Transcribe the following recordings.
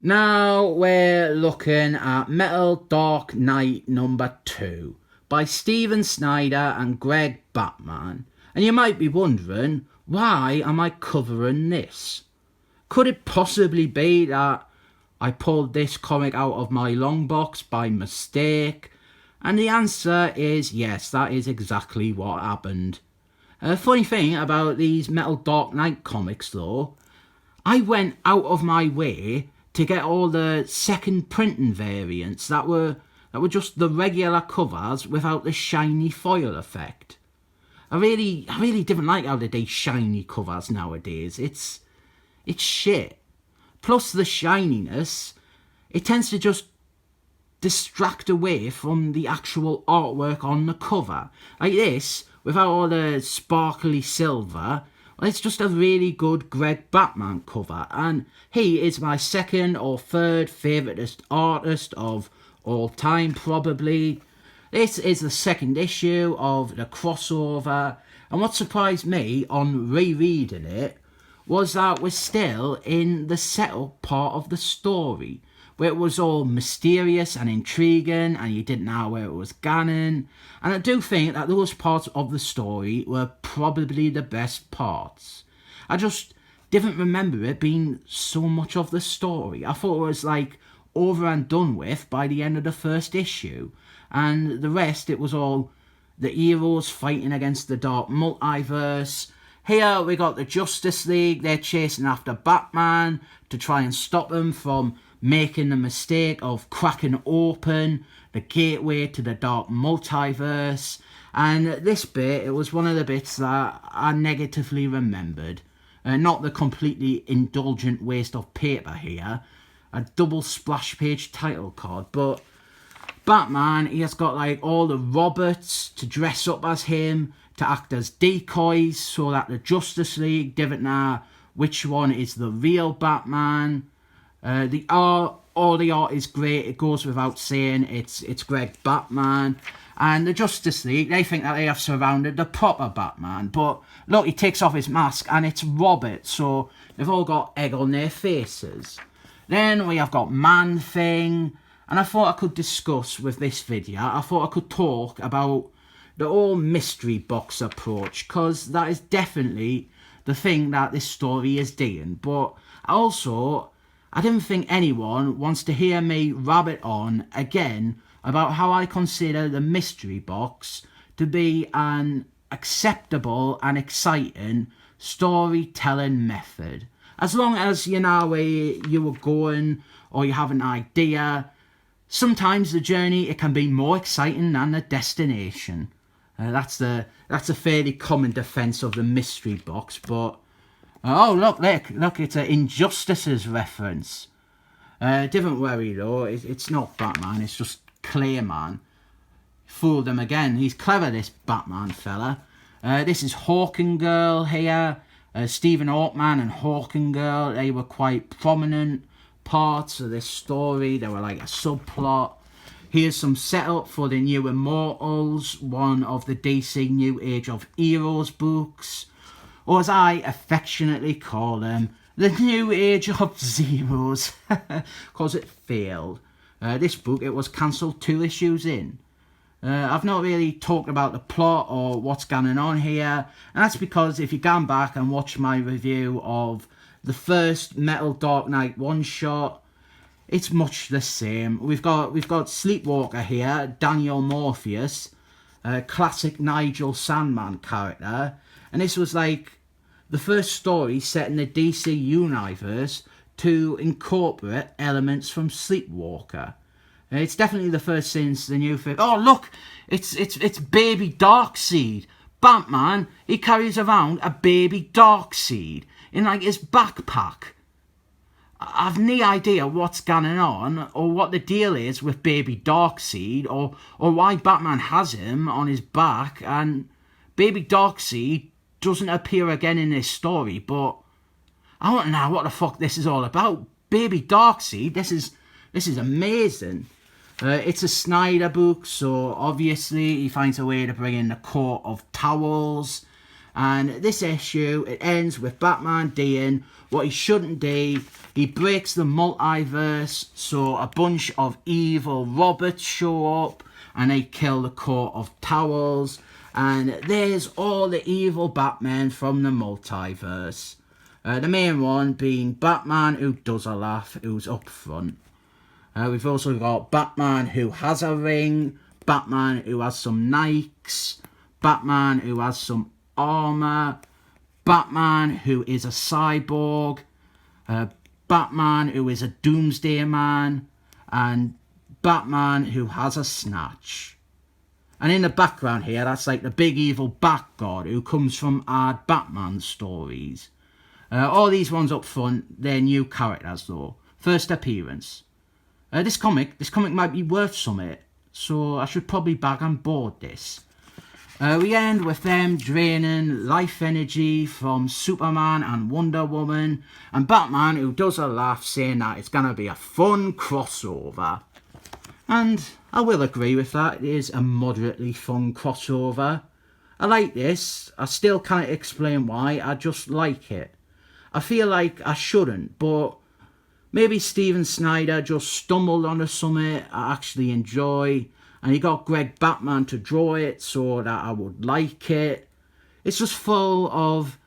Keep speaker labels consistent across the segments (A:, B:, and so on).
A: Now we're looking at Metal Dark Knight number 2 by Snyder and Greg Batman. And you might be wondering, why am I covering this? Could it possibly be that I pulled this comic out of my long box by mistake? And the answer is yes, that is exactly what happened. Funny thing about these Metal Dark Knight comics though, I went out of my way to get all the second printing variants that were just the regular covers without the shiny foil effect. I really didn't like how they do shiny covers nowadays. It's shit. Plus the shininess, it tends to just distract away from the actual artwork on the cover. Like this, without all the sparkly silver, well, it's just a really good Greg Batman cover, and he is my second or third favourite artist of all time, probably. This is the second issue of the crossover, and what surprised me on rereading it was that we're still in the setup part of the story, where it was all mysterious and intriguing and you didn't know where it was going. And I do think that those parts of the story were probably the best parts. I just didn't remember it being so much of the story. I thought it was like over and done with by the end of the first issue, and the rest, it was all the heroes fighting against the dark multiverse. Here we got the Justice League, they're chasing after Batman to try and stop him from making the mistake of cracking open the gateway to the dark multiverse. And this bit, it was one of the bits that I negatively remembered. Not the completely indulgent waste of paper here, a double splash page title card, but Batman, he has got like all the robots to dress up as him, to act as decoys so that the Justice League didn't know which one is the real Batman. All the art is great, it goes without saying, it's Greg Batman. And the Justice League, they think that they have surrounded the proper Batman, but look, he takes off his mask and it's Robert, so they've all got egg on their faces. Then we have got Man-Thing, and I thought I could discuss with this video, I thought I could talk about the whole mystery box approach, because that is definitely the thing that this story is doing. But also, I didn't think anyone wants to hear me rabbit on again about how I consider the mystery box to be an acceptable and exciting storytelling method. As long as you know where you are going or you have an idea, sometimes the journey, it can be more exciting than the destination. That's a fairly common defence of the mystery box, but oh look, it's an Injustices reference. Don't worry though, it's not Batman, it's just Clayman. Fooled him again. He's clever, this Batman fella. This is Hawking Girl here. Stephen Altman and Hawking Girl, they were quite prominent parts of this story. They were like a subplot. Here's some setup for the New Immortals, one of the DC New Age of Heroes books, or as I affectionately call them, the New Age of Zeros, because it failed. This book, it was cancelled 2 issues in. I've not really talked about the plot or what's going on here, and that's because if you go back and watch my review of the first Metal Dark Knight one-shot, it's much the same. We've got Sleepwalker here, Daniel Morpheus, classic Nigel Sandman character, and this was like the first story set in the DC universe to incorporate elements from Sleepwalker. It's definitely the first since the new film. Oh look, it's baby Darkseid. Batman, he carries around a baby Darkseid in like his backpack. I've no idea what's going on or what the deal is with baby Darkseid or why Batman has him on his back, and baby Darkseid doesn't appear again in this story, but I don't know what the fuck this is all about. Baby Darkseid, this is amazing. It's a Snyder book, so obviously he finds a way to bring in the Court of Towels. And this issue, it ends with Batman doing what he shouldn't do. He breaks the multiverse, so a bunch of evil robots show up and they kill the Court of Towels. And there's all the evil Batmen from the multiverse. The main one being Batman who does a laugh, who's up front. We've also got Batman who has a ring, Batman who has some Nikes, Batman who has some armour, Batman who is a cyborg, Batman who is a doomsday man, and Batman who has a snatch. And in the background here, that's like the big evil Bat God who comes from our Batman stories. All these ones up front, they're new characters though. First appearance. This comic might be worth something, so I should probably bag on board this. We end with them draining life energy from Superman and Wonder Woman, and Batman who does a laugh saying that it's going to be a fun crossover. And I will agree with that, it is a moderately fun crossover. I like this, I still can't explain why, I just like it. I feel like I shouldn't, but maybe Steven Snyder just stumbled onto something I actually enjoy, and he got Greg Batman to draw it so that I would like it. It's just full of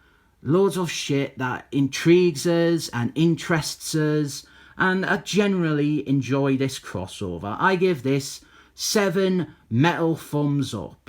A: loads of shit that intrigues us and interests us, and I generally enjoy this crossover. I give this 7 metal thumbs up.